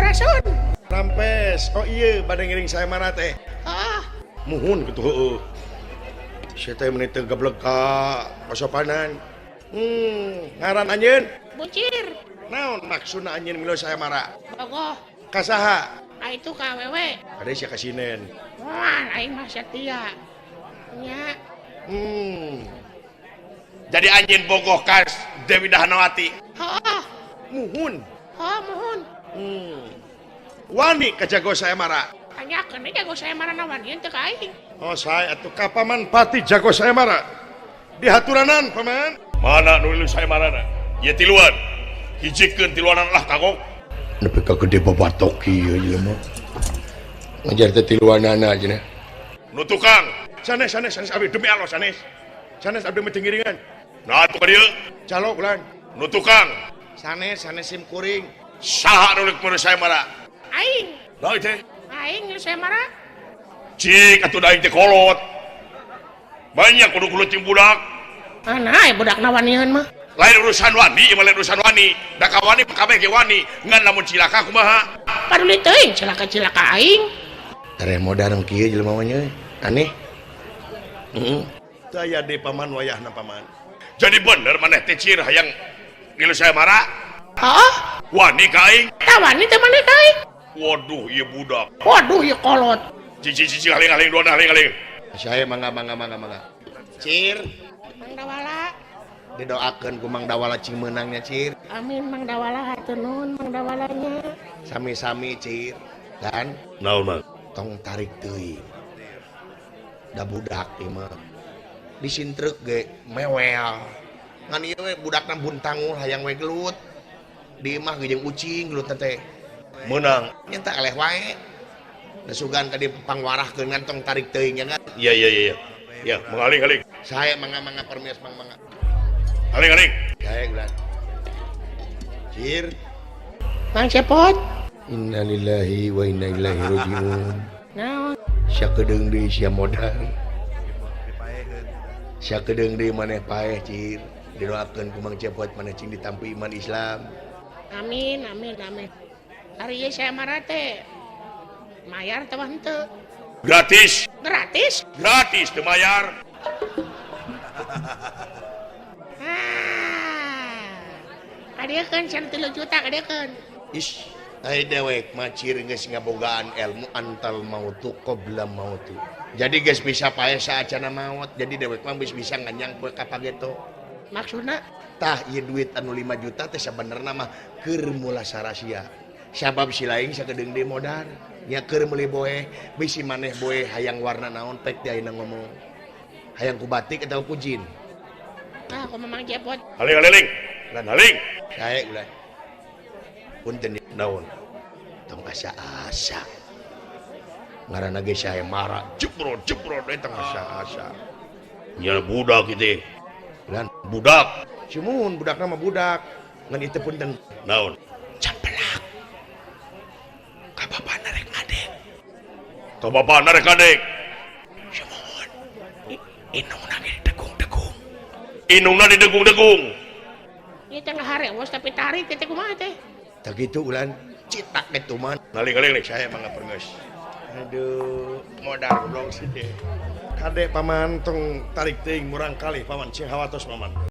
Rasun. Rampes. Oh iya, pada ngiring saya marah teh. Muhun gitu heueuh. Saya teh menit teu gablek ka pasopanan. Ngaran anjeun? Bucir. Naon maksudna anjeun milu saya marah? Bogoh. Ka saha? Itu KWW. Ada sia ka sinen. Wah, aing mah setia. Nya. Jadi anjeun bogoh ka Dewi Dahanawati. Heeh. Muhun. Mohon. Wani ka jago saya marah. Tanyakeun deui jago saya marana wanian teu ka aing. Oh saya atuh ka paman pati jago saya marah. Dihaturanan paman. Mana nu saya marana? Ya tiluan. Hijikeun tiluanan lah kagok. Nepi ka gede babatok ieu ieu mah. Ngajar teh tiluanana aja na. Nu tukang. Sanes abdi demi Allah sanes. Sanes abdi mah tinggiringan. Nah atuh ka dieu. Calo ulan. Nu tukang. Sanes sim kuring. Saha nu rek saya marah? Aing. Da teh. Aing nu saya marah. Cik atuh da aing teh kolot. Banyak kudu-kudu cing budak. Nah, budak wanian mah. Lain urusan wani, lain urusan wani. Da ka wani kabeh ge wani. Ngan lamun cilaka kumaha? Paduli teuing cilaka-cilaka aing. Tare modern kieu jelema mah nya. Aneh. Teu aya di paman wayahna paman. Jadi bener maneh teh cir hayang ngilu saya marah? Heeh. Wani ka aing. Tah wani teh maneh ka aing. Waduh, ieu budak. Waduh, ieu kolot. Cici haling dua haling. Saya mangga. Cir, Mang Dawala. didoakeun ku Mang Dawala cing meunangnya Cir. Amin Mang Dawala hatur nuhun Mang Dawalanya. Sami-sami Cir. Dan naon Mang? Tong tarik teuing. Da budak ieu mah. Disintrek ge mewel. Ngan ieu we budakna buntangul hayang we gelut. Di imah ge jeung ucing gelut teh. Meunang nya teh eleh wae. Da sugan ka di pangwarahkeun ngan tong tarik teuing nya kan. Iya. Ya, mengaling. Saya mangga permis mangga. Aling. Saya bulan. Cir. Mang Cepot. Innalillahi wa inna ilaihi rajiun. Naon? Sia kedeung deui sia modal. Sia kedeung deui maneh paeh Cir. Didoakeun ku Mang Cepot maneh cing ditampi iman Islam. Amin. Hari ieu saya marah teh. Mayar teh henteu. Gratis teu mayar. Kadiekeun 3 juta kadiekeun. Ish, ai dewek mah Cir geus ngabogaan ilmu antal mautu qabla mautu. Jadi geus bisa paeh saacana maut. Jadi dewek mah bisa nganyang ka pageto. Maksudna Tah ieu duit anu 5 juta teh sabenerna mah keur mula sarasia. Sabab si laing sakedeung deui modal. Nya keur meuli boe, bisi maneh boe hayang warna naon pek di ayeuna ngomong. Hayang ku batik atawa ku jin. aku memang Cepot. Haling. Sae ulah. Punten naon. Tong asa-asa. Ngaranna ge sae marah, jebrot tong asa-asa. Nya budak kitu. Lan budak. Cumun budakna mah budak. Ngan itu punten naon? Caplak. Ka bapana rek adek. Cumun. Inungna didegung-degung. Ieu teh ngaharewos tapi tarik teh kumaha teh? Tak gitu ulan citak itu man. Ngaling saya mangga pergeus. Aduh, modal blong sih deh. Kade paman tong tarik teuing murang kali paman cing hawatos paman.